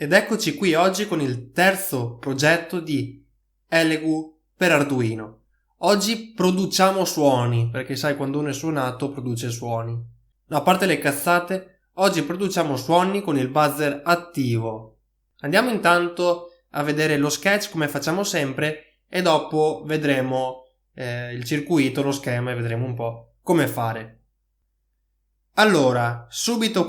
Ed eccoci qui oggi con il terzo progetto di Elegoo per Arduino. Oggi produciamo suoni, perché sai, quando uno è suonato produce suoni. No, a parte le cazzate, oggi produciamo suoni con il buzzer attivo. Andiamo intanto a vedere lo sketch come facciamo sempre e dopo vedremo il circuito, lo schema e vedremo un po' come fare. Allora,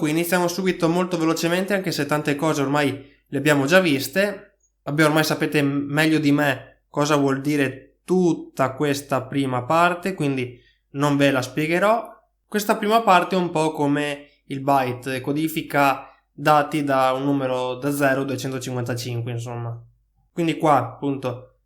iniziamo subito molto velocemente, anche se tante cose ormai le abbiamo già viste. Ormai sapete meglio di me cosa vuol dire tutta questa prima parte, quindi non ve la spiegherò. Questa prima parte è un po' come il byte, codifica dati da un numero da 0 a 255, insomma. Quindi qua, appunto,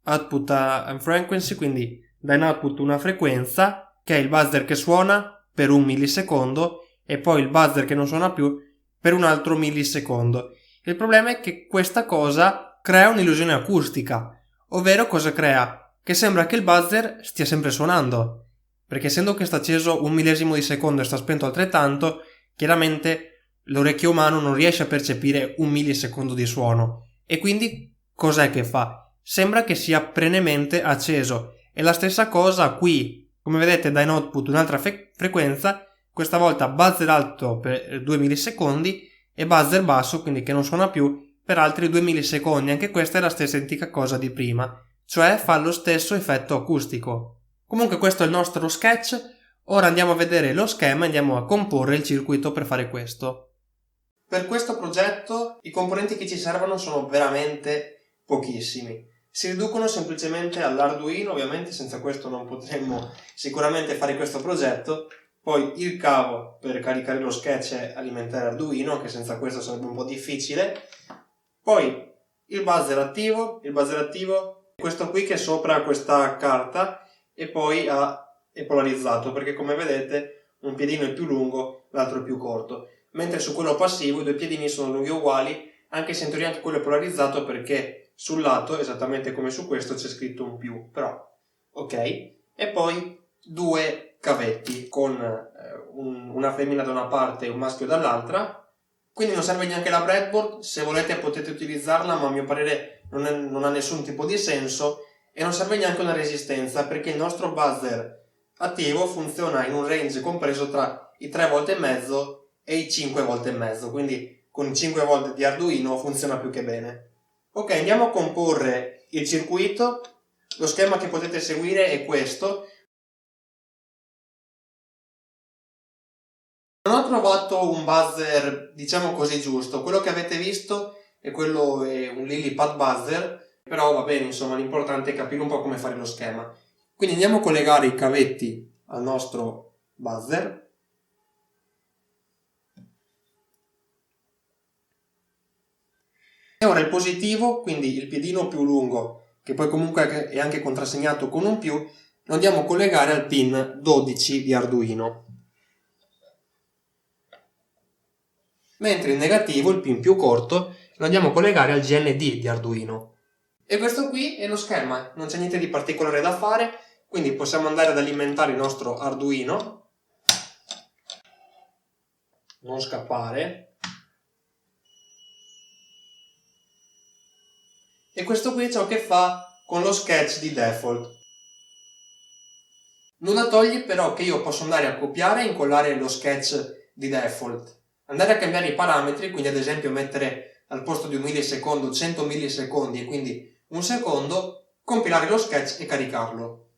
output a frequency, quindi dà in output una frequenza, che è il buzzer che suona per un millisecondo e poi il buzzer che non suona più per un altro millisecondo. Il problema è che questa cosa crea un'illusione acustica, ovvero cosa crea? Che sembra che il buzzer stia sempre suonando, perché essendo che sta acceso un millesimo di secondo e sta spento altrettanto, chiaramente l'orecchio umano non riesce a percepire un millisecondo di suono e quindi cos'è che fa? Sembra che sia perennemente acceso. E la stessa cosa qui. Come vedete dà in output un'altra frequenza, questa volta buzzer alto per 2 millisecondi e buzzer basso, quindi che non suona più, per altri 2 millisecondi. Anche questa è la stessa identica cosa di prima, cioè fa lo stesso effetto acustico. Comunque questo è il nostro sketch, ora andiamo a vedere lo schema e andiamo a comporre il circuito per fare questo. Per questo progetto i componenti che ci servono sono veramente pochissimi. Si riducono semplicemente all'Arduino, ovviamente senza questo non potremmo sicuramente fare questo progetto. Poi il cavo per caricare lo sketch e alimentare Arduino, anche senza questo sarebbe un po' difficile. Poi il buzzer attivo, questo qui che è sopra questa carta e poi è polarizzato, perché come vedete un piedino è più lungo, l'altro è più corto. Mentre su quello passivo i due piedini sono lunghi uguali, anche se in teoria anche quello è polarizzato perché sul lato, esattamente come su questo, c'è scritto un più, però ok. E poi due cavetti con una femmina da una parte e un maschio dall'altra. Quindi non serve neanche la breadboard, se volete potete utilizzarla, ma a mio parere non ha nessun tipo di senso, e non serve neanche una resistenza perché il nostro buzzer attivo funziona in un range compreso tra i 3 volte e mezzo e i 5 volte e mezzo, quindi con 5 volte di Arduino funziona più che bene. Ok, andiamo a comporre il circuito. Lo schema che potete seguire è questo. Non ho trovato un buzzer, diciamo così, giusto. Quello che avete visto è un LilyPad buzzer, però va bene, insomma, l'importante è capire un po' come fare lo schema. Quindi andiamo a collegare i cavetti al nostro buzzer. E ora il positivo, quindi il piedino più lungo, che poi comunque è anche contrassegnato con un più, lo andiamo a collegare al pin 12 di Arduino. Mentre il negativo, il pin più corto, lo andiamo a collegare al GND di Arduino. E questo qui è lo schema, non c'è niente di particolare da fare, quindi possiamo andare ad alimentare il nostro Arduino. Non scappare. E questo qui è ciò che fa con lo sketch di default. Nulla toglie però che io posso andare a copiare e incollare lo sketch di default, andare a cambiare i parametri, quindi ad esempio mettere al posto di un millisecondo 100 millisecondi e quindi un secondo, compilare lo sketch e caricarlo.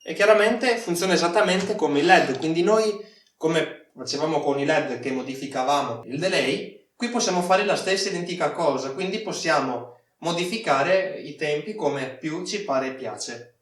E chiaramente funziona esattamente come il LED, quindi noi, come facevamo con i LED che modificavamo il delay, qui possiamo fare la stessa identica cosa, quindi possiamo modificare i tempi come più ci pare e piace.